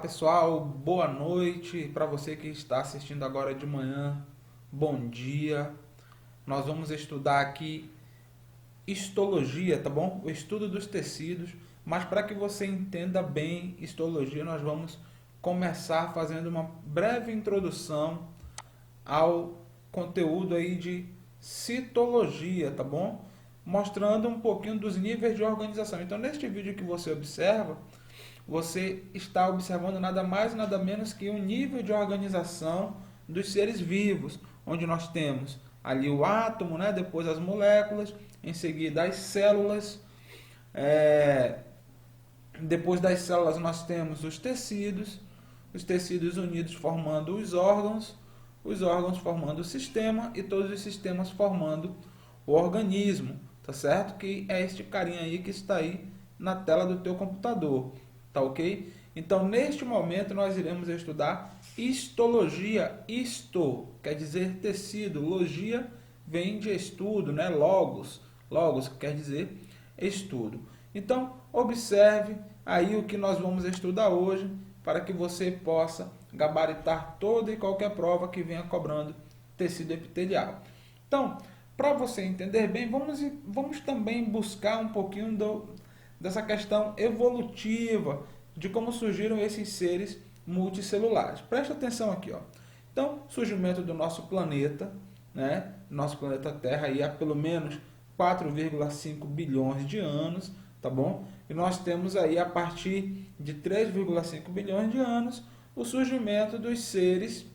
pessoal, boa noite para você que está assistindo agora de manhã, bom dia. Nós vamos estudar aqui histologia, tá bom? O estudo dos tecidos, mas para que você entenda bem histologia, nós vamos começar fazendo uma breve introdução ao conteúdo aí de citologia, tá bom? Mostrando um pouquinho dos níveis de organização. Então, neste vídeo que você observa, você está observando nada mais nada menos que o nível de organização dos seres vivos, onde nós temos ali o átomo, né? Depois as moléculas, em seguida as células, depois das células nós temos os tecidos unidos formando os órgãos formando o sistema e todos os sistemas formando o organismo, tá certo? Que é este carinha aí que está aí na tela do teu computador. Tá ok? Então, neste momento, nós iremos estudar histologia. Histo quer dizer tecido. Logia vem de estudo, né? Logos. Logos quer dizer estudo. Então, observe aí o que nós vamos estudar hoje para que você possa gabaritar toda e qualquer prova que venha cobrando tecido epitelial. Então, para você entender bem, vamos também buscar um pouquinho dessa questão evolutiva de como surgiram esses seres multicelulares. Presta atenção aqui, ó. Então, surgimento do nosso planeta, né? Nosso planeta Terra aí há pelo menos 4,5 bilhões de anos, tá bom? E nós temos aí a partir de 3,5 bilhões de anos o surgimento dos seres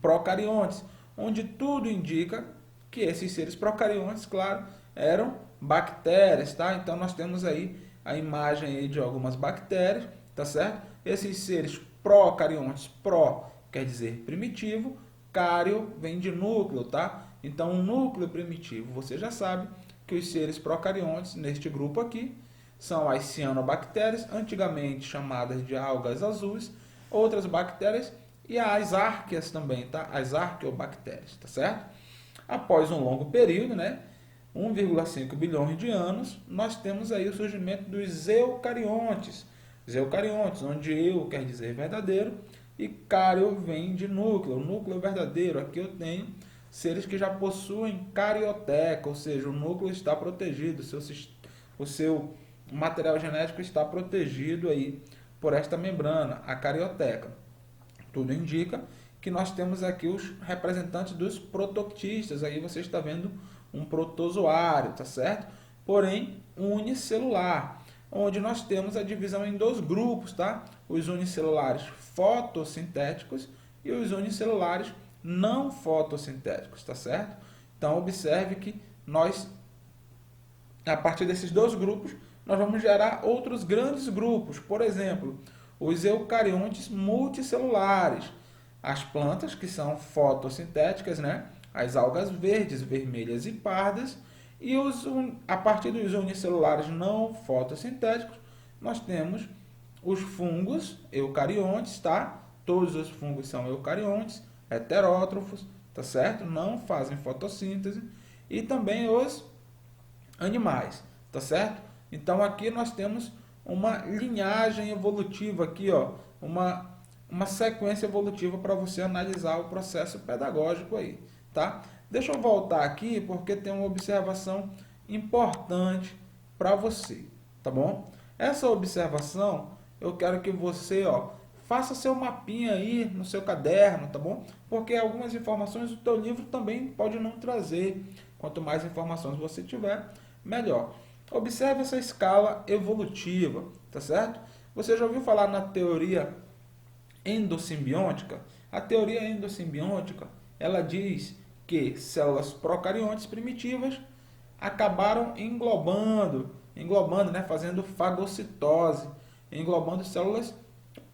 procariontes, onde tudo indica que esses seres procariontes, claro, eram bactérias, tá? Então nós temos aí a imagem aí de algumas bactérias, tá certo? Esses seres procariontes, pro quer dizer primitivo, cário vem de núcleo, tá? Então um núcleo primitivo, você já sabe que os seres procariontes neste grupo aqui são as cianobactérias, antigamente chamadas de algas azuis, outras bactérias e as árqueas também, tá? As arqueobactérias, tá certo? Após um longo período, né? 1,5 bilhões de anos, nós temos aí o surgimento dos eucariontes. Os eucariontes, onde eu quer dizer verdadeiro e cario vem de núcleo, núcleo verdadeiro. Aqui eu tenho seres que já possuem carioteca, ou seja, o núcleo está protegido, o seu material genético está protegido aí por esta membrana, a carioteca. Tudo indica que nós temos aqui os representantes dos protoctistas. Aí você está vendo um protozoário, tá certo? Porém, unicelular, onde nós temos a divisão em dois grupos, tá? Os unicelulares fotossintéticos e os unicelulares não fotossintéticos, tá certo? Então, observe que nós, a partir desses dois grupos, nós vamos gerar outros grandes grupos. Por exemplo, os eucariontes multicelulares, as plantas que são fotossintéticas, né? As algas verdes, vermelhas e pardas, e a partir dos unicelulares não fotossintéticos, nós temos os fungos eucariontes, tá? Todos os fungos são eucariontes, heterótrofos, tá certo? Não fazem fotossíntese, e também os animais, tá certo? Então aqui nós temos uma linhagem evolutiva aqui, ó, uma sequência evolutiva para você analisar o processo pedagógico aí, tá? Deixa eu voltar aqui porque tem uma observação importante para você, tá bom? Essa observação eu quero que você, ó, faça seu mapinha aí no seu caderno, tá bom? Porque algumas informações o teu livro também pode não trazer. Quanto mais informações você tiver, melhor. Observe essa escala evolutiva, tá certo? Você já ouviu falar na teoria endossimbiótica? A teoria endossimbiótica, ela diz que células procariontes primitivas acabaram englobando, né, fazendo fagocitose, englobando células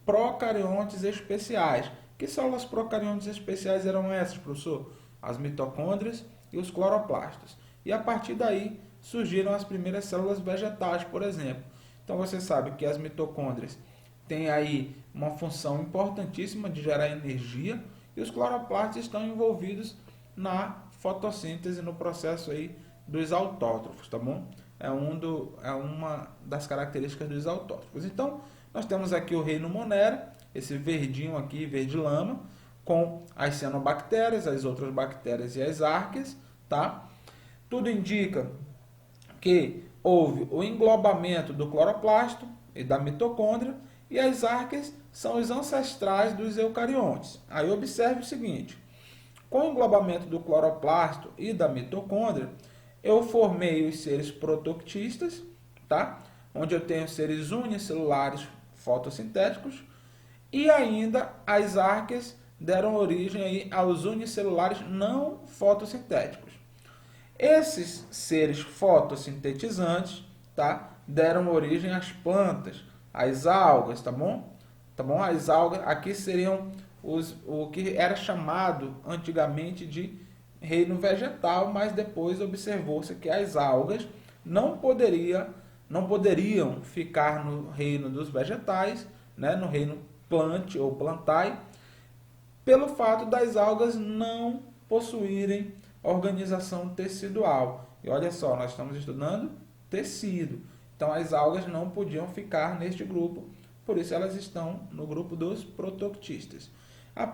procariontes especiais. Que células procariontes especiais eram essas, professor? As mitocôndrias e os cloroplastos. E a partir daí surgiram as primeiras células vegetais, por exemplo. Então você sabe que as mitocôndrias têm aí uma função importantíssima de gerar energia e os cloroplastos estão envolvidos na fotossíntese, no processo aí dos autótrofos, tá bom? É uma das características dos autótrofos. Então, nós temos aqui o reino Monera, esse verdinho aqui, verde lama, com as cianobactérias, as outras bactérias e as arqueias, tá? Tudo indica que houve o englobamento do cloroplasto e da mitocôndria, e as arqueias são os ancestrais dos eucariontes. Aí observe o seguinte: com o englobamento do cloroplasto e da mitocôndria, eu formei os seres protoctistas, tá? Onde eu tenho seres unicelulares fotossintéticos, e ainda as arqueias deram origem aí aos unicelulares não fotossintéticos. Esses seres fotossintetizantes, tá, deram origem às plantas, às algas, tá bom? Tá bom? As algas aqui seriam o que era chamado antigamente de reino vegetal, mas depois observou-se que as algas não poderiam ficar no reino dos vegetais, né, no reino plant ou plantae, pelo fato das algas não possuírem organização tecidual. E olha só, nós estamos estudando tecido. Então as algas não podiam ficar neste grupo, por isso elas estão no grupo dos protoctistas.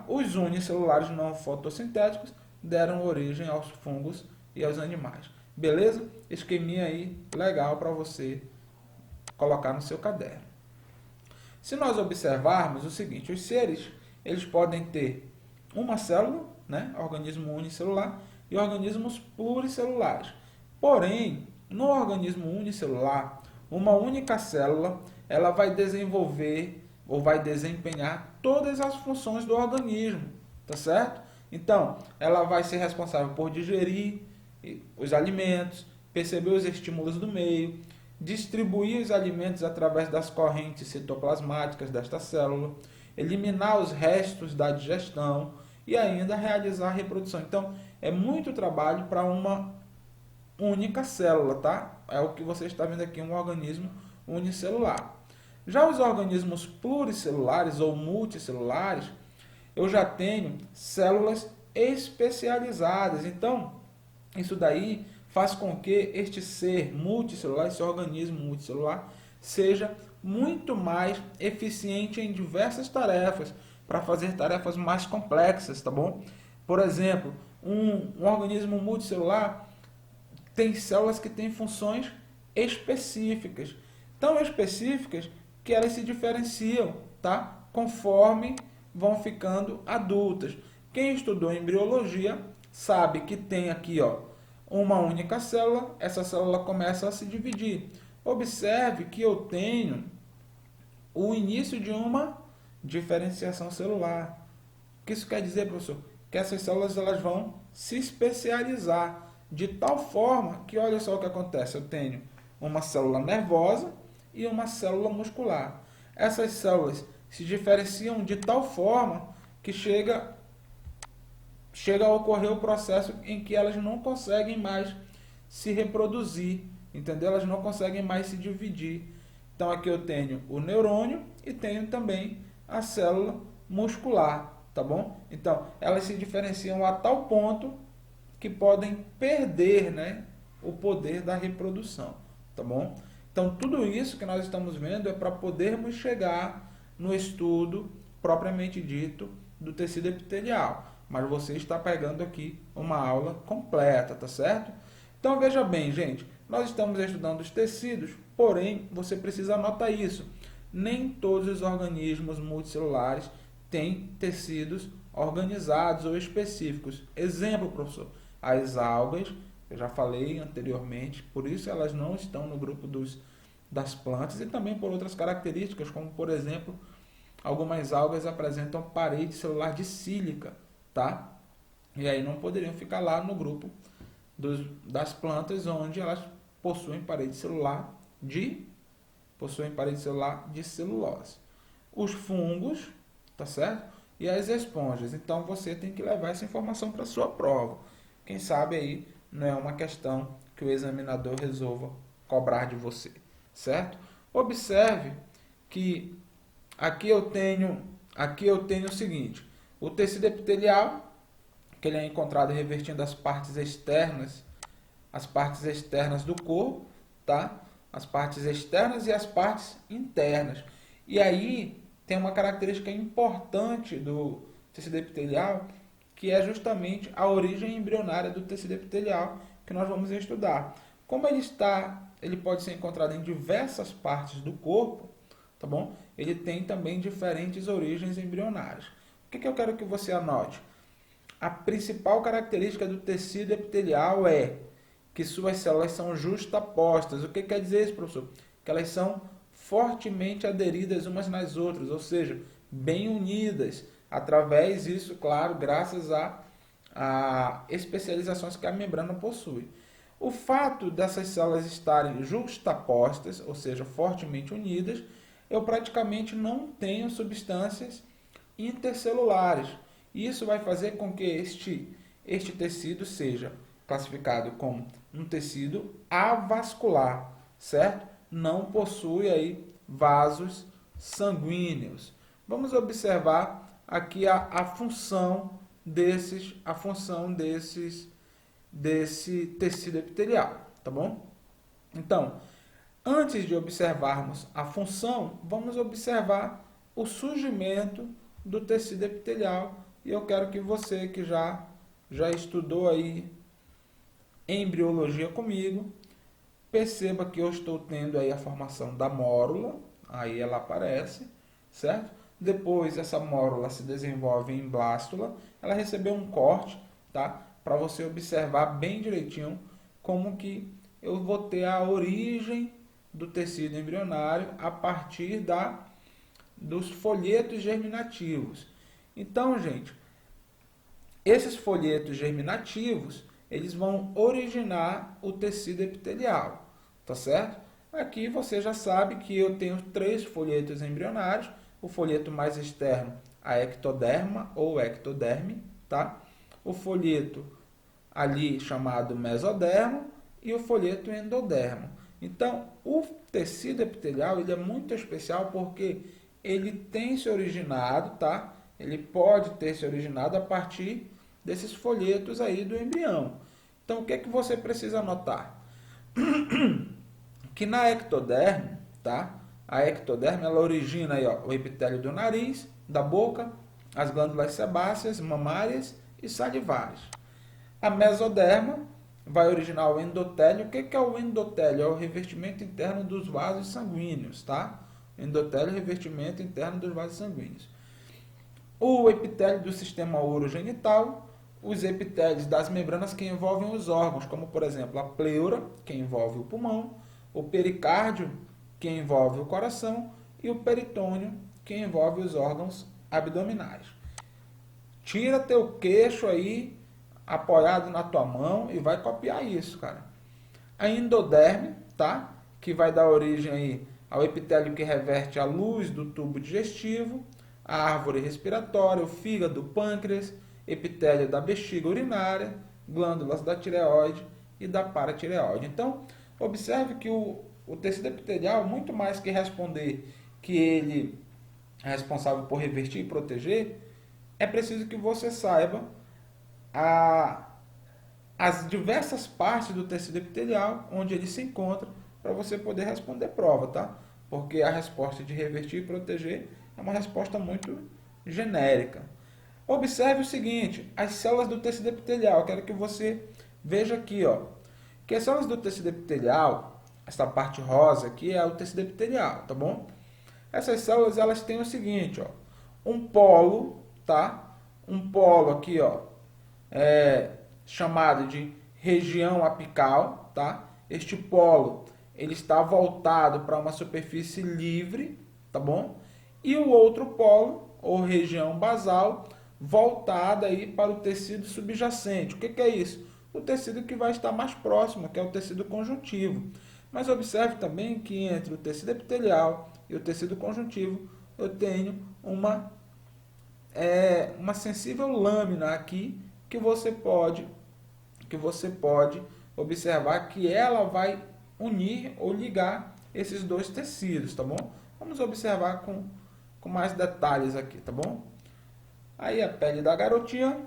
Os unicelulares não fotossintéticos deram origem aos fungos e aos animais. Beleza? Esqueminha aí legal para você colocar no seu caderno. Se nós observarmos o seguinte, os seres, eles podem ter uma célula, né, organismo unicelular, e organismos pluricelulares. Porém, no organismo unicelular, uma única célula, ela vai desenvolver ou vai desempenhar todas as funções do organismo, tá certo? Então, ela vai ser responsável por digerir os alimentos, perceber os estímulos do meio, distribuir os alimentos através das correntes citoplasmáticas desta célula, eliminar os restos da digestão e ainda realizar a reprodução. Então, é muito trabalho para uma única célula, tá? É o que você está vendo aqui, um organismo unicelular. Já os organismos pluricelulares ou multicelulares, eu já tenho células especializadas. Então, isso daí faz com que este ser multicelular, esse organismo multicelular, seja muito mais eficiente em diversas tarefas, para fazer tarefas mais complexas, tá bom? Por exemplo, um organismo multicelular tem células que têm funções específicas, tão específicas que elas se diferenciam, tá? Conforme vão ficando adultas. Quem estudou embriologia sabe que tem aqui, ó, uma única célula, essa célula começa a se dividir. Observe que eu tenho o início de uma diferenciação celular. O que isso quer dizer, professor? Que essas células elas vão se especializar de tal forma que, olha só o que acontece, eu tenho uma célula nervosa e uma célula muscular. Essas células se diferenciam de tal forma que chega a ocorrer o processo em que elas não conseguem mais se reproduzir, entendeu? Elas não conseguem mais se dividir. Então aqui eu tenho o neurônio e tenho também a célula muscular, tá bom? Então elas se diferenciam a tal ponto que podem perder, né, o poder da reprodução, tá bom? Então tudo isso que nós estamos vendo é para podermos chegar no estudo propriamente dito do tecido epitelial. Mas você está pegando aqui uma aula completa, tá certo? Então veja bem, gente, nós estamos estudando os tecidos, porém você precisa anotar isso. Nem todos os organismos multicelulares têm tecidos organizados ou específicos. Exemplo, professor, as algas, eu já falei anteriormente, por isso elas não estão no grupo das plantas e também por outras características, como por exemplo, algumas algas apresentam parede celular de sílica, tá? E aí não poderiam ficar lá no grupo das plantas, onde elas possuem parede celular de celulose. Os fungos, tá certo? E as esponjas. Então você tem que levar essa informação para a sua prova. Quem sabe aí não é uma questão que o examinador resolva cobrar de você, certo? Observe que aqui eu tenho o seguinte: o tecido epitelial, que ele é encontrado revertindo as partes externas do corpo, tá? As partes externas e as partes internas. E aí tem uma característica importante do tecido epitelial, que é justamente a origem embrionária do tecido epitelial, que nós vamos estudar. Como ele pode ser encontrado em diversas partes do corpo, tá bom? Ele tem também diferentes origens embrionárias. O que eu quero que você anote? A principal característica do tecido epitelial é que suas células são justapostas. O que quer dizer isso, professor? Que elas são fortemente aderidas umas nas outras, ou seja, bem unidas, através disso, claro, graças a especializações que a membrana possui. O fato dessas células estarem justapostas, ou seja, fortemente unidas, eu praticamente não tenho substâncias intercelulares. Isso vai fazer com que este tecido seja classificado como um tecido avascular, certo? Não possui aí vasos sanguíneos. Vamos observar aqui a função desse tecido epitelial, tá bom? Então, antes de observarmos a função, vamos observar o surgimento do tecido epitelial, e eu quero que você que já estudou aí embriologia comigo, perceba que eu estou tendo aí a formação da mórula, aí ela aparece, certo? Depois essa mórula se desenvolve em blástula, ela recebeu um corte, tá? Para você observar bem direitinho como que eu vou ter a origem do tecido embrionário a partir dos folhetos germinativos. Então, gente, esses folhetos germinativos, eles vão originar o tecido epitelial, tá certo? Aqui você já sabe que eu tenho 3 folhetos embrionários, o folheto mais externo, a ectoderma ou ectoderme, tá? O folheto ali chamado mesodermo e o folheto endodermo. Então, o tecido epitelial ele é muito especial porque ele tem se originado, tá? Ele pode ter se originado a partir desses folhetos aí do embrião. Então, o que é que você precisa anotar? Que na ectoderme, tá? A ectoderme ela origina aí, ó, o epitélio do nariz, da boca, as glândulas sebáceas, mamárias e salivares. A mesoderma vai originar o endotélio. O que é o endotélio? É o revestimento interno dos vasos sanguíneos, tá? Endotélio é o revestimento interno dos vasos sanguíneos. O epitélio do sistema urogenital, os epitélios das membranas que envolvem os órgãos, como por exemplo a pleura, que envolve o pulmão, o pericárdio, que envolve o coração, e o peritônio, que envolve os órgãos abdominais. Tira teu queixo aí, apoiado na tua mão, e vai copiar isso, cara. A endoderme, tá? Que vai dar origem aí ao epitélio que reverte a luz do tubo digestivo, a árvore respiratória, o fígado, o pâncreas, epitélio da bexiga urinária, glândulas da tireoide e da paratireoide. Então, observe que o tecido epitelial, muito mais que responder que ele é responsável por revestir e proteger, é preciso que você saiba as diversas partes do tecido epitelial, onde ele se encontra, para você poder responder prova, tá? Porque a resposta de revestir e proteger é uma resposta muito genérica. Observe o seguinte, as células do tecido epitelial, eu quero que você veja aqui, ó, que as células do tecido epitelial, essa parte rosa aqui é o tecido epitelial, tá bom? Essas células, elas têm o seguinte, ó, um polo, tá? Um polo aqui, ó, chamado de região apical, tá? Este polo, ele está voltado para uma superfície livre, tá bom? E o outro polo, ou região basal, voltada aí para o tecido subjacente. O que é isso? O tecido que vai estar mais próximo, que é o tecido conjuntivo. Mas observe também que entre o tecido epitelial e o tecido conjuntivo, eu tenho uma sensível lâmina aqui que você pode observar que ela vai unir ou ligar esses dois tecidos, tá bom? Vamos observar com mais detalhes aqui, tá bom? Aí a pele da garotinha,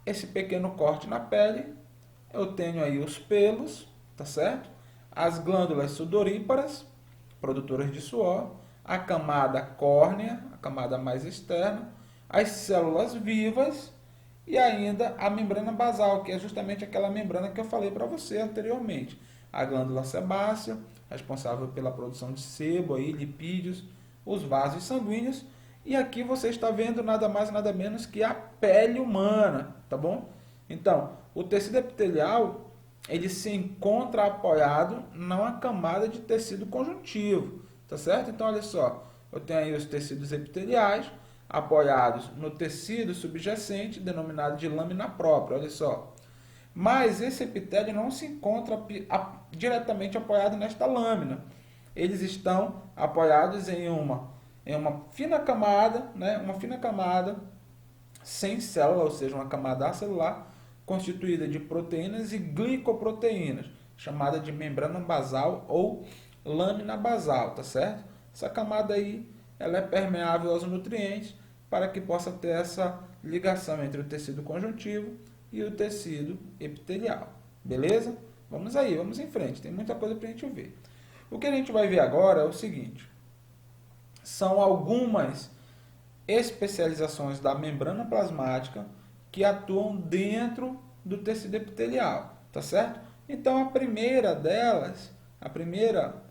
esse pequeno corte na pele, eu tenho aí os pelos, tá certo? As glândulas sudoríparas, produtoras de suor, a camada córnea, a camada mais externa, as células vivas e ainda a membrana basal, que é justamente aquela membrana que eu falei para você anteriormente. A glândula sebácea, responsável pela produção de sebo, aí, lipídios, os vasos sanguíneos. E aqui você está vendo nada mais nada menos que a pele humana, tá bom? Então, o tecido epitelial, ele se encontra apoiado numa camada de tecido conjuntivo, tá certo? Então, olha só, eu tenho aí os tecidos epiteliais apoiados no tecido subjacente, denominado de lâmina própria, olha só. Mas esse epitélio não se encontra diretamente apoiado nesta lâmina. Eles estão apoiados em uma fina camada, né? Uma fina camada sem célula, ou seja, uma camada acelular, constituída de proteínas e glicoproteínas, chamada de membrana basal ou lâmina basal, tá certo? Essa camada aí, ela é permeável aos nutrientes para que possa ter essa ligação entre o tecido conjuntivo e o tecido epitelial. Beleza? Vamos aí, vamos em frente, tem muita coisa para a gente ver. O que a gente vai ver agora é o seguinte: são algumas especializações da membrana plasmática que atuam dentro do tecido epitelial, tá certo? Então a primeira delas, a primeira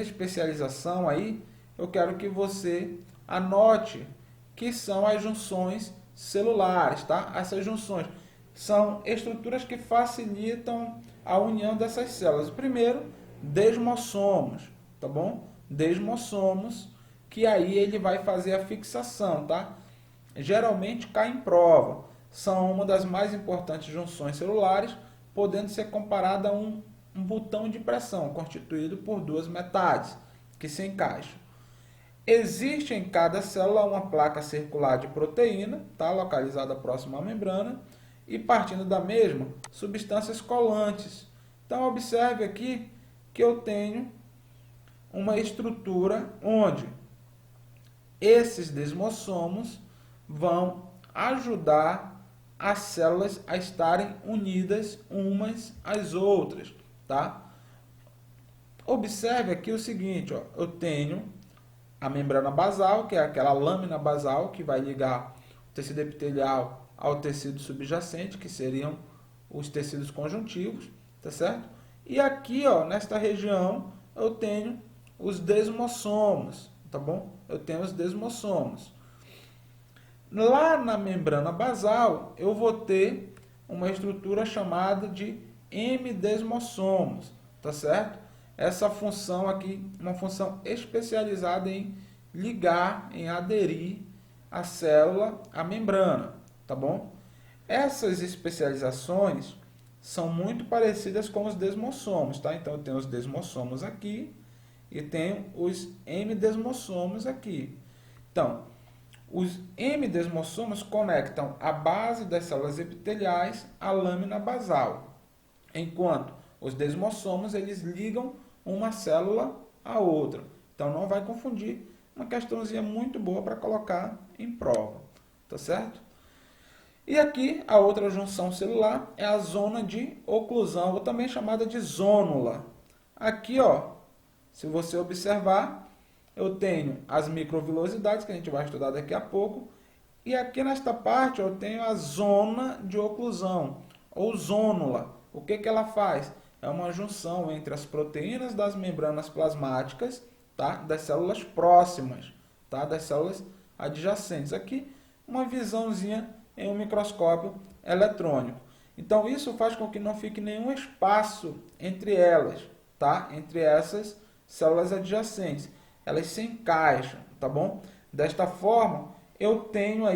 especialização aí, eu quero que você anote que são as junções celulares, tá? Essas junções são estruturas que facilitam a união dessas células. Primeiro, desmossomos, tá bom? Desmossomos, que aí ele vai fazer a fixação, tá? Geralmente cai em prova. São uma das mais importantes junções celulares, podendo ser comparada a um botão de pressão, constituído por duas metades, que se encaixam. Existe em cada célula uma placa circular de proteína, tá? Localizada próxima à membrana, e partindo da mesma, substâncias colantes. Então, observe aqui que eu tenho uma estrutura onde esses desmossomos vão ajudar as células a estarem unidas umas às outras, tá? Observe aqui o seguinte, ó, eu tenho a membrana basal, que é aquela lâmina basal que vai ligar o tecido epitelial ao tecido subjacente, que seriam os tecidos conjuntivos, tá certo? E aqui, ó, nesta região, eu tenho os desmossomos, tá bom? Eu tenho os desmossomos. Lá na membrana basal, eu vou ter uma estrutura chamada de hemidesmossomos, tá certo? Essa função aqui, uma função especializada em ligar, em aderir a célula à membrana, tá bom? Essas especializações são muito parecidas com os desmossomos, tá? Então, eu tenho os desmossomos aqui e tenho os hemidesmossomos aqui. Então, os hemidesmossomos conectam a base das células epiteliais à lâmina basal, enquanto os desmossomos eles ligam uma célula à outra. Então, não vai confundir, uma questãozinha muito boa para colocar em prova, tá certo? E aqui a outra junção celular é a zona de oclusão, ou também chamada de zônula. Aqui, ó, se você observar, eu tenho as microvilosidades, que a gente vai estudar daqui a pouco, e aqui nesta parte eu tenho a zona de oclusão, ou zônula. O que que ela faz? É uma junção entre as proteínas das membranas plasmáticas, tá? Das células próximas, tá? Das células adjacentes. Aqui, uma visãozinha em um microscópio eletrônico. Então, isso faz com que não fique nenhum espaço entre elas, tá? Entre essas células adjacentes. Elas se encaixam, tá bom? Desta forma, eu tenho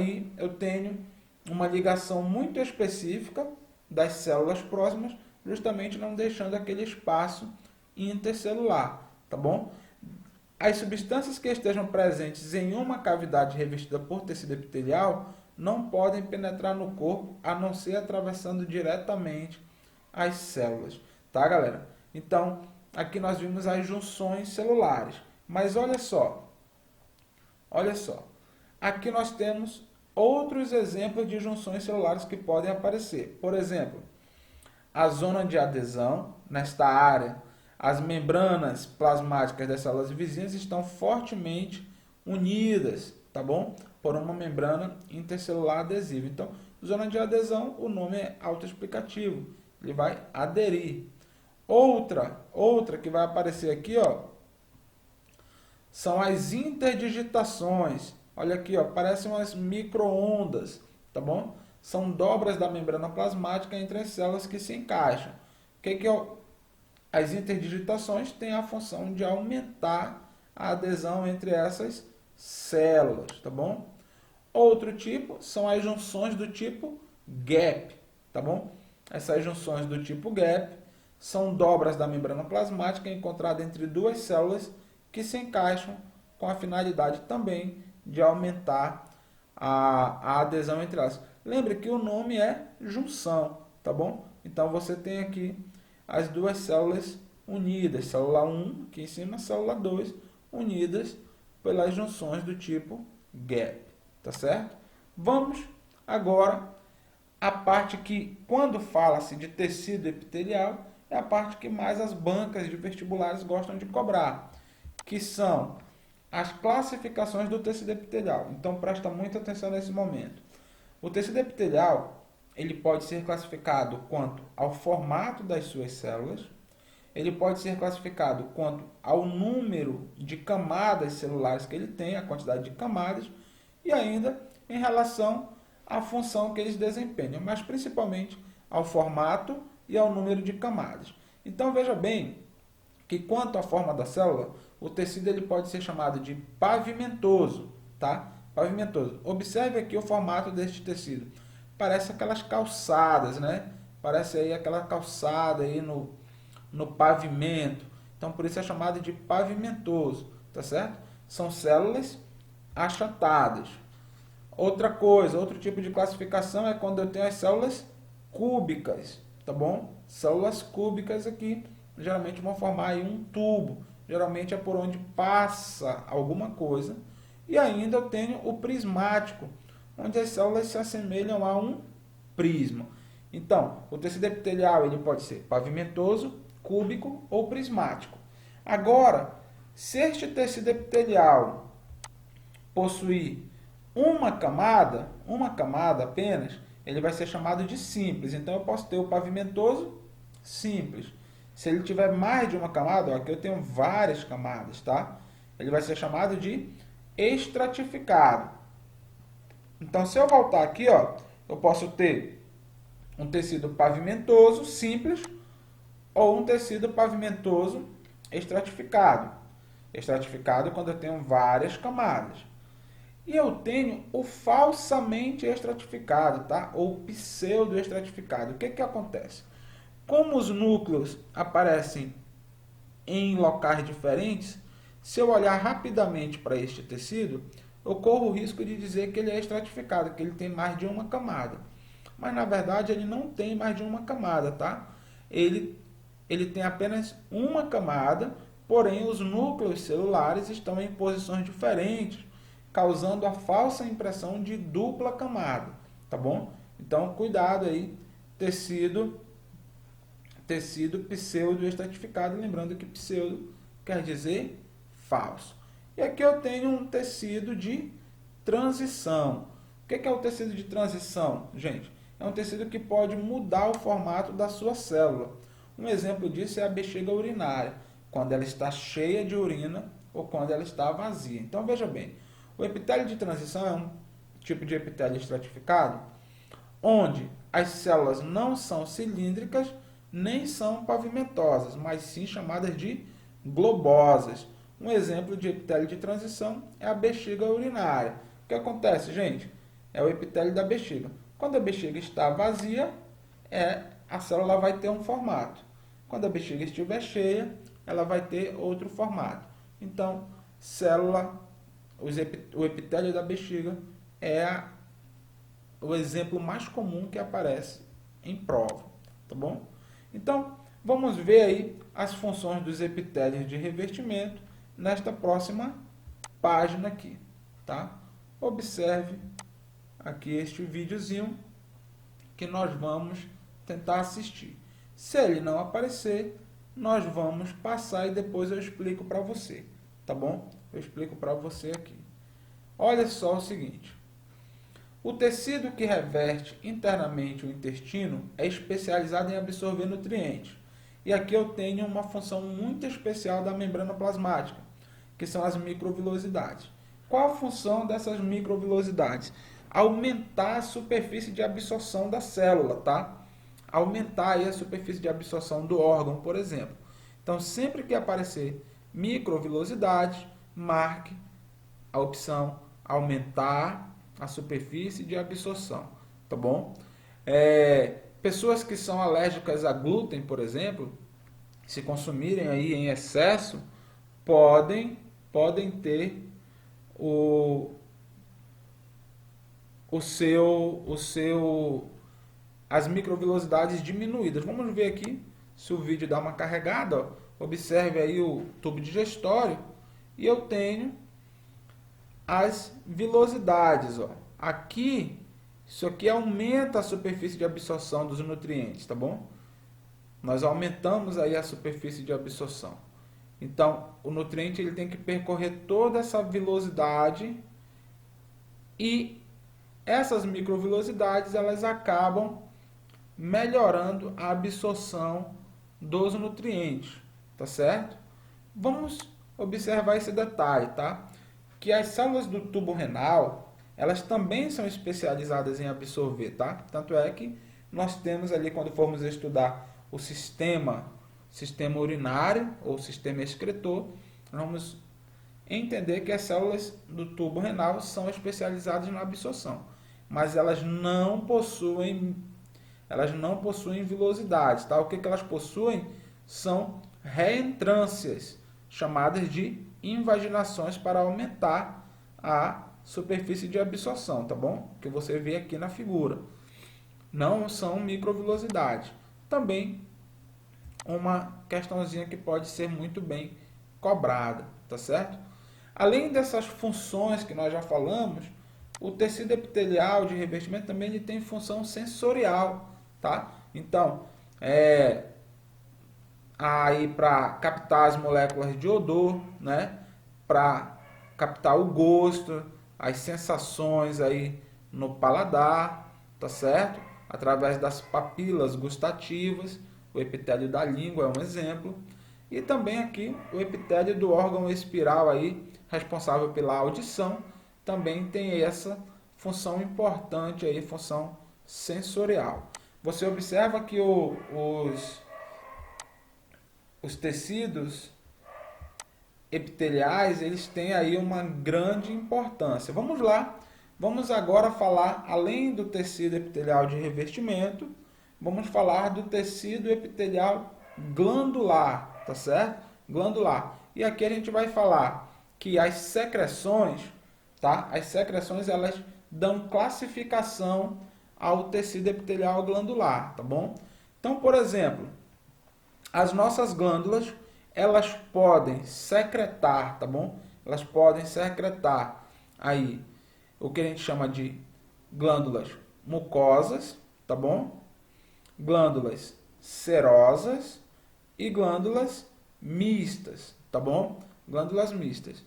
uma ligação muito específica das células próximas, justamente não deixando aquele espaço intercelular, tá bom? As substâncias que estejam presentes em uma cavidade revestida por tecido epitelial não podem penetrar no corpo, a não ser atravessando diretamente as células, tá, galera? Então, aqui nós vimos as junções celulares. Mas olha só, aqui nós temos outros exemplos de junções celulares que podem aparecer. Por exemplo, a zona de adesão, nesta área, as membranas plasmáticas das células vizinhas estão fortemente unidas, tá bom? Por uma membrana intercelular adesiva. Então, zona de adesão, o nome é autoexplicativo. Ele vai aderir. Outra que vai aparecer aqui, ó, são as interdigitações. Olha aqui, ó, parecem umas micro-ondas, tá bom? São dobras da membrana plasmática entre as células que se encaixam. O que é as interdigitações? Têm a função de aumentar a adesão entre essas células, tá bom? Outro tipo são as junções do tipo gap, tá bom? Essas junções do tipo gap são dobras da membrana plasmática encontrada entre duas células que se encaixam com a finalidade também de aumentar a adesão entre elas. Lembre que o nome é junção, tá bom? Então você tem aqui as duas células unidas, célula 1 aqui em cima, célula 2, unidas pelas junções do tipo gap, tá certo? Vamos agora à parte que, quando fala-se de tecido epitelial, é a parte que mais as bancas de vestibulares gostam de cobrar, que são as classificações do tecido epitelial. Então presta muita atenção nesse momento. O tecido epitelial, ele pode ser classificado quanto ao formato das suas células, ele pode ser classificado quanto ao número de camadas celulares que ele tem, a quantidade de camadas, e ainda em relação à função que eles desempenham, mas principalmente ao formato e ao número de camadas. Então veja bem que quanto à forma da célula, o tecido ele pode ser chamado de pavimentoso, tá? Pavimentoso. Observe aqui o formato deste tecido. Parece aquelas calçadas, né? Parece aí aquela calçada aí no pavimento. Então por isso é chamado de pavimentoso, tá certo? São células achatadas. Outra coisa, outro tipo de classificação é quando eu tenho as células cúbicas, tá bom? Células cúbicas aqui geralmente vão formar aí um tubo, geralmente é por onde passa alguma coisa. E ainda eu tenho o prismático, onde as células se assemelham a um prisma. Então, o tecido epitelial ele pode ser pavimentoso, cúbico ou prismático. Agora, se este tecido epitelial possuir uma camada apenas, ele vai ser chamado de simples. Então, eu posso ter o pavimentoso simples. Se ele tiver mais de uma camada, ó, aqui eu tenho várias camadas, tá? Ele vai ser chamado de estratificado. Então, se eu voltar aqui, ó, eu posso ter um tecido pavimentoso simples ou um tecido pavimentoso estratificado. Estratificado quando eu tenho várias camadas. E eu tenho o falsamente estratificado, tá? Ou pseudo-estratificado. O que que acontece? Como os núcleos aparecem em locais diferentes, se eu olhar rapidamente para este tecido, eu corro o risco de dizer que ele é estratificado, que ele tem mais de uma camada. Mas, na verdade, ele não tem mais de uma camada, tá? Ele tem apenas uma camada, porém os núcleos celulares estão em posições diferentes, causando a falsa impressão de dupla camada, tá bom? Então, cuidado aí, tecido pseudo-estratificado, lembrando que pseudo quer dizer falso. E aqui eu tenho um tecido de transição. O que é o tecido de transição, gente? É um tecido que pode mudar o formato da sua célula. Um exemplo disso é a bexiga urinária, quando ela está cheia de urina ou quando ela está vazia. Então veja bem, o epitélio de transição é um tipo de epitélio estratificado, onde as células não são cilíndricas nem são pavimentosas, mas sim chamadas de globosas. Um exemplo de epitélio de transição é a bexiga urinária. O que acontece, gente? É o epitélio da bexiga. Quando a bexiga está vazia, a célula vai ter um formato. Quando a bexiga estiver cheia, ela vai ter outro formato. Então, o epitélio da bexiga é o exemplo mais comum que aparece em prova, tá bom? Então, vamos ver aí as funções dos epitélios de revestimento nesta próxima página aqui, tá? Observe aqui este videozinho que nós vamos tentar assistir. Se ele não aparecer, nós vamos passar e depois eu explico para você, tá bom? Eu explico para você aqui. Olha só o seguinte. O tecido que reveste internamente o intestino é especializado em absorver nutrientes. E aqui eu tenho uma função muito especial da membrana plasmática, que são as microvilosidades. Qual a função dessas microvilosidades? Aumentar a superfície de absorção da célula, tá? Aumentar aí a superfície de absorção do órgão, por exemplo. Então, sempre que aparecer microvilosidade, marque a opção aumentar a superfície de absorção, tá bom? Pessoas que são alérgicas a glúten, por exemplo, se consumirem aí em excesso, podem ter as microvilosidades diminuídas. Vamos ver aqui se o vídeo dá uma carregada. Ó. Observe aí o tubo digestório e eu tenho as vilosidades. Ó. Aqui, isso aqui aumenta a superfície de absorção dos nutrientes, tá bom? Nós aumentamos aí a superfície de absorção. Então, o nutriente ele tem que percorrer toda essa vilosidade e essas microvilosidades elas acabam melhorando a absorção dos nutrientes, tá certo? Vamos observar esse detalhe, tá? Que as células do tubo renal, elas também são especializadas em absorver, tá? Tanto é que nós temos ali, quando formos estudar o sistema urinário ou sistema excretor, vamos entender que as células do tubo renal são especializadas na absorção, mas elas não possuem vilosidades, tá? O que elas possuem são reentrâncias, chamadas de invaginações, para aumentar a superfície de absorção, tá bom? Que você vê aqui na figura. Não são microvilosidades. Também uma questãozinha que pode ser muito bem cobrada, tá certo? Além dessas funções que nós já falamos, o tecido epitelial de revestimento também ele tem função sensorial, tá? Então, aí para captar as moléculas de odor, né? Para captar o gosto, as sensações aí no paladar, tá certo? Através das papilas gustativas, o epitélio da língua é um exemplo, e também aqui o epitélio do órgão espiral aí, responsável pela audição, também tem essa função importante aí, função sensorial. Você observa que os tecidos epiteliais, eles têm aí uma grande importância. Vamos lá, vamos agora falar, além do tecido epitelial de revestimento, vamos falar do tecido epitelial glandular, tá certo? Glandular. E aqui a gente vai falar que as secreções, tá? As secreções, elas dão classificação ao tecido epitelial glandular, tá bom? Então, por exemplo, as nossas glândulas, elas podem secretar, tá bom? Elas podem secretar aí o que a gente chama de glândulas mucosas, tá bom? Glândulas serosas e glândulas mistas, tá bom? Glândulas mistas.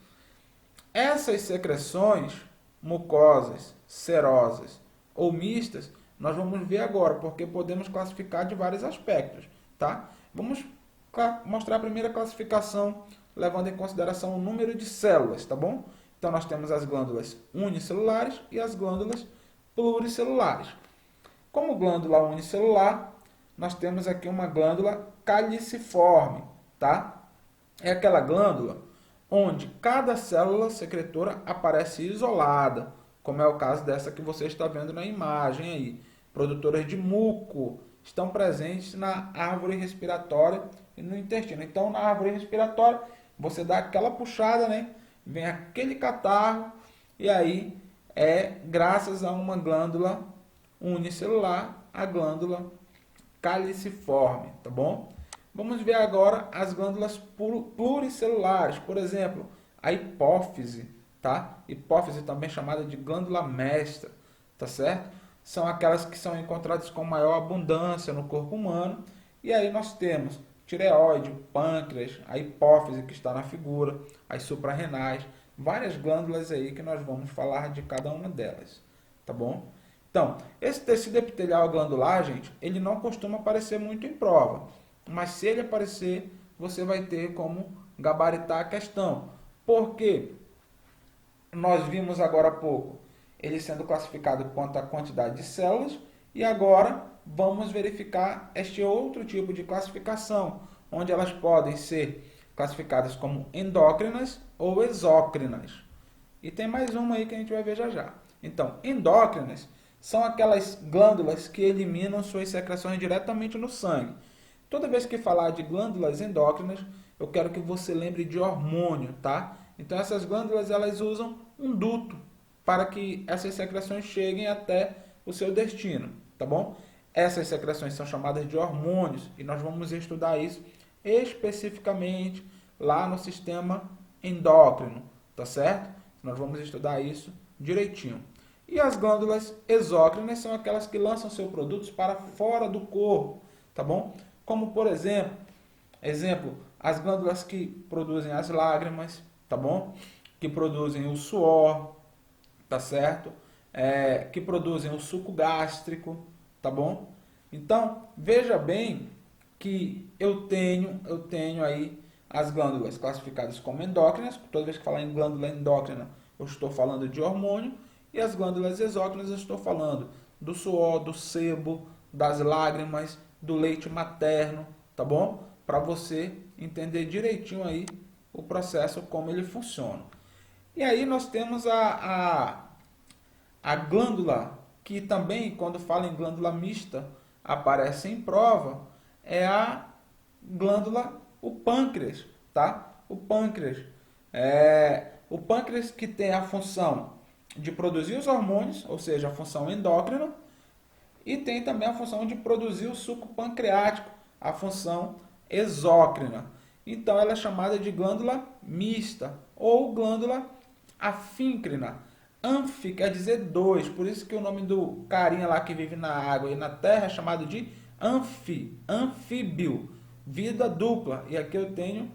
Essas secreções mucosas, serosas ou mistas, nós vamos ver agora, porque podemos classificar de vários aspectos, tá? Vamos mostrar a primeira classificação, levando em consideração o número de células, tá bom? Então, nós temos as glândulas unicelulares e as glândulas pluricelulares. Como glândula unicelular, nós temos aqui uma glândula caliciforme, tá? É aquela glândula onde cada célula secretora aparece isolada, como é o caso dessa que você está vendo na imagem aí. Produtoras de muco estão presentes na árvore respiratória e no intestino. Então, na árvore respiratória, você dá aquela puxada, né? Vem aquele catarro e aí graças a uma glândula unicelular, a glândula caliciforme, tá bom? Vamos ver agora as glândulas pluricelulares, por exemplo, a hipófise, tá? Hipófise também chamada de glândula mestra, tá certo? São aquelas que são encontradas com maior abundância no corpo humano. E aí nós temos tireoide, pâncreas, a hipófise que está na figura, as suprarrenais, várias glândulas aí que nós vamos falar de cada uma delas, tá bom? Então, esse tecido epitelial glandular, gente, ele não costuma aparecer muito em prova, mas se ele aparecer, você vai ter como gabaritar a questão. Por quê? Nós vimos agora há pouco ele sendo classificado quanto à quantidade de células e agora vamos verificar este outro tipo de classificação, onde elas podem ser classificadas como endócrinas ou exócrinas. E tem mais uma aí que a gente vai ver já já. Então, endócrinas são aquelas glândulas que eliminam suas secreções diretamente no sangue. Toda vez que falar de glândulas endócrinas, eu quero que você lembre de hormônio, tá? Então essas glândulas elas usam um duto para que essas secreções cheguem até o seu destino, tá bom? Essas secreções são chamadas de hormônios e nós vamos estudar isso especificamente lá no sistema endócrino, tá certo? Nós vamos estudar isso direitinho. E as glândulas exócrinas são aquelas que lançam seus produtos para fora do corpo, tá bom? Como por exemplo, as glândulas que produzem as lágrimas, tá bom? Que produzem o suor, tá certo? Que produzem o suco gástrico, tá bom? Então, veja bem que eu tenho aí as glândulas classificadas como endócrinas. Toda vez que falar em glândula endócrina, eu estou falando de hormônio. E as glândulas exócrinas, eu estou falando do suor, do sebo, das lágrimas, do leite materno, tá bom? Para você entender direitinho aí o processo, como ele funciona. E aí nós temos a glândula, que também, quando fala em glândula mista, aparece em prova, é a glândula, o pâncreas, tá? O pâncreas. O pâncreas que tem a função de produzir os hormônios, ou seja, a função endócrina, e tem também a função de produzir o suco pancreático, a função exócrina. Então, ela é chamada de glândula mista ou glândula afíncrina. Anfi quer dizer dois, por isso que o nome do carinha lá que vive na água e na terra é chamado de anfíbio, vida dupla. E aqui eu tenho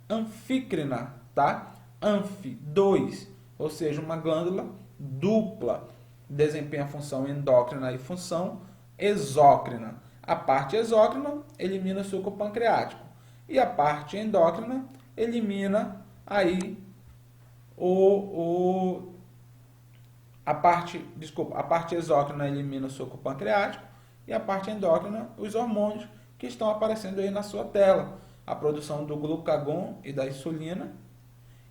anfícrina, tá? Anfi, dois, ou seja, uma glândula dupla, desempenha função endócrina e função exócrina. A parte exócrina elimina o suco pancreático e a parte endócrina elimina aí a parte exócrina elimina o suco pancreático e a parte endócrina os hormônios que estão aparecendo aí na sua tela, a produção do glucagon e da insulina,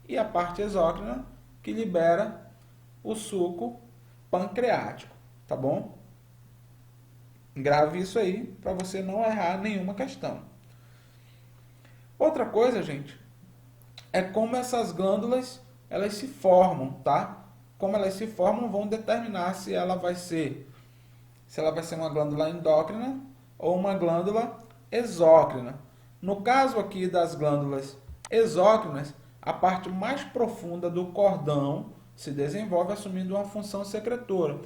e a parte exócrina que libera o suco pancreático, tá bom? Grave isso aí para você não errar nenhuma questão. Outra coisa, gente, é como essas glândulas elas se formam, tá? Como elas se formam vão determinar se ela vai ser uma glândula endócrina ou uma glândula exócrina. No caso aqui das glândulas exócrinas, a parte mais profunda do cordão se desenvolve assumindo uma função secretora.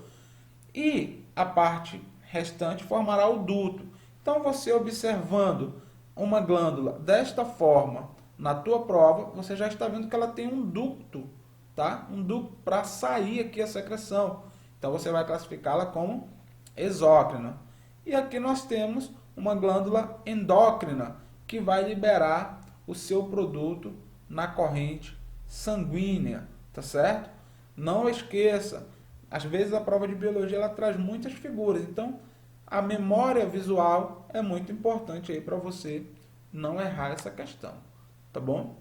E a parte restante formará o duto. Então, você observando uma glândula desta forma na tua prova, você já está vendo que ela tem um ducto, tá? Um ducto para sair aqui a secreção. Então, você vai classificá-la como exócrina. E aqui nós temos uma glândula endócrina, que vai liberar o seu produto na corrente sanguínea, tá certo? Não esqueça, às vezes a prova de biologia ela traz muitas figuras, então a memória visual é muito importante aí para você não errar essa questão, tá bom?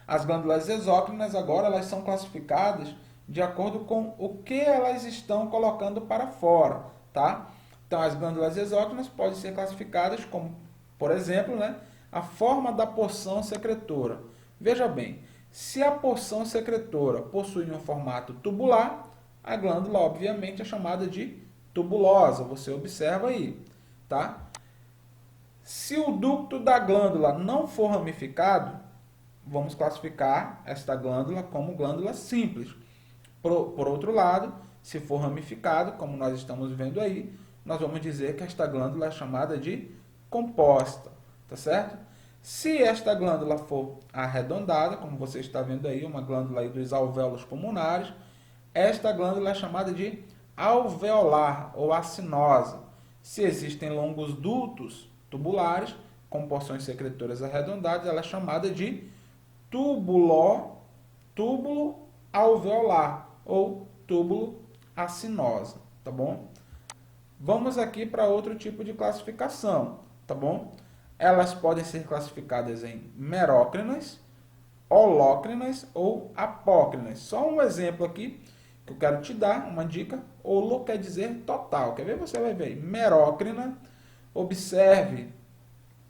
As glândulas exócrinas agora elas são classificadas de acordo com o que elas estão colocando para fora, tá? Então as glândulas exócrinas podem ser classificadas como, por exemplo, né, a forma da porção secretora. Veja bem, se a porção secretora possui um formato tubular, a glândula obviamente é chamada de tubulosa, você observa aí, tá? Se o ducto da glândula não for ramificado, vamos classificar esta glândula como glândula simples. Por outro lado, se for ramificado, como nós estamos vendo aí, nós vamos dizer que esta glândula é chamada de composta. tá certo? Se esta glândula for arredondada, como você está vendo aí, uma glândula aí dos alvéolos pulmonares, esta glândula é chamada de alveolar ou acinosa. Se existem longos dutos tubulares, com porções secretoras arredondadas, ela é chamada de túbulo alveolar ou túbulo acinosa, tá bom? Vamos aqui para outro tipo de classificação, tá bom? Elas podem ser classificadas em merócrinas, holócrinas ou apócrinas. Só um exemplo aqui que eu quero te dar, uma dica. Holo quer dizer total. Quer ver? Você vai ver. Merócrina, observe,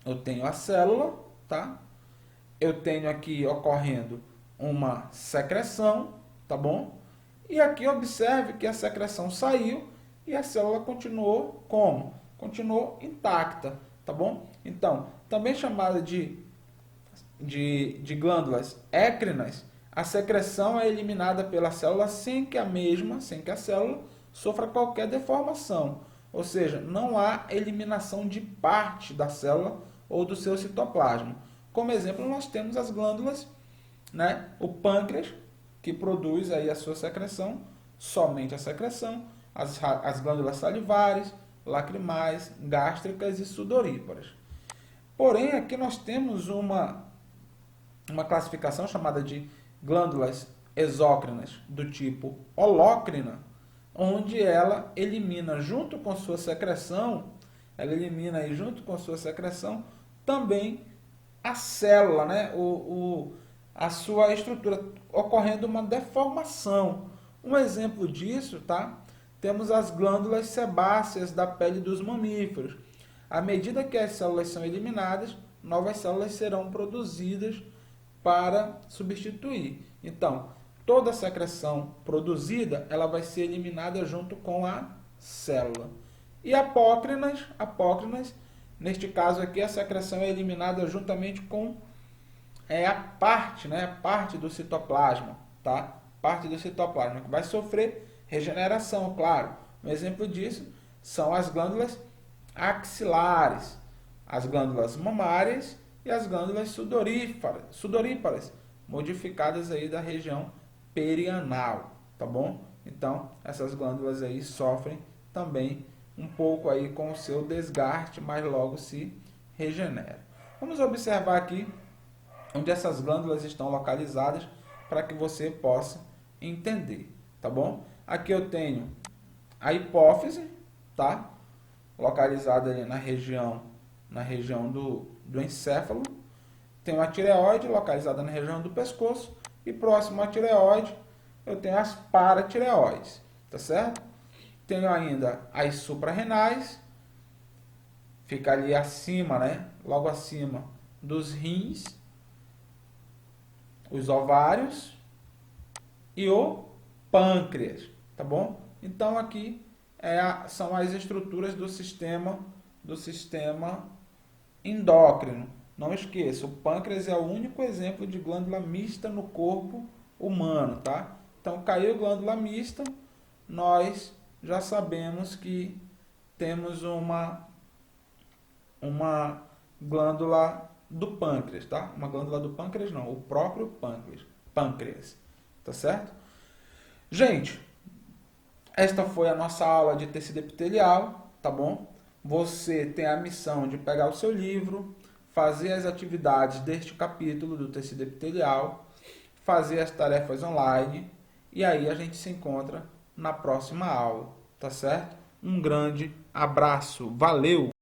eu tenho a célula, tá? Eu tenho aqui ocorrendo uma secreção, tá bom? E aqui observe que a secreção saiu e a célula continuou como? Continuou intacta, tá bom? Então, também chamada de glândulas écrinas, a secreção é eliminada pela célula sem que a célula sofra qualquer deformação. Ou seja, não há eliminação de parte da célula ou do seu citoplasma. Como exemplo, nós temos as glândulas, né? O pâncreas, que produz aí a sua secreção, somente a secreção, as glândulas salivares, lacrimais, gástricas e sudoríparas. Porém, aqui nós temos uma classificação chamada de glândulas exócrinas do tipo holócrina, onde ela elimina junto com sua secreção, também a célula, né? A sua estrutura, ocorrendo uma deformação. Um exemplo disso, tá? Temos as glândulas sebáceas da pele dos mamíferos. À medida que as células são eliminadas, novas células serão produzidas para substituir. Então, toda a secreção produzida, ela vai ser eliminada junto com a célula. E apócrinas, neste caso aqui, a secreção é eliminada juntamente com a parte, né? A parte do citoplasma, tá? Parte do citoplasma que vai sofrer regeneração, claro. Um exemplo disso são as glândulas axilares, as glândulas mamárias e as glândulas sudoríparas, modificadas aí da região perianal, tá bom? Então, essas glândulas aí sofrem também um pouco aí com o seu desgaste, mas logo se regeneram. Vamos observar aqui onde essas glândulas estão localizadas para que você possa entender, tá bom? Aqui eu tenho a hipófise, tá? Localizada ali na região do encéfalo. Tenho a tireoide, localizada na região do pescoço. E próximo à tireoide, eu tenho as paratireoides, tá certo? Tenho ainda as suprarrenais, fica ali acima, né? Logo acima dos rins, os ovários e o pâncreas, tá bom? Então aqui são as estruturas do sistema endócrino. Não esqueça, o pâncreas é o único exemplo de glândula mista no corpo humano, tá? Então caiu glândula mista, nós já sabemos que temos uma glândula do pâncreas, tá? Uma glândula do pâncreas não, o próprio pâncreas, tá certo? Gente, esta foi a nossa aula de tecido epitelial, tá bom? Você tem a missão de pegar o seu livro, fazer as atividades deste capítulo do tecido epitelial, fazer as tarefas online e aí a gente se encontra na próxima aula, tá certo? Um grande abraço, valeu!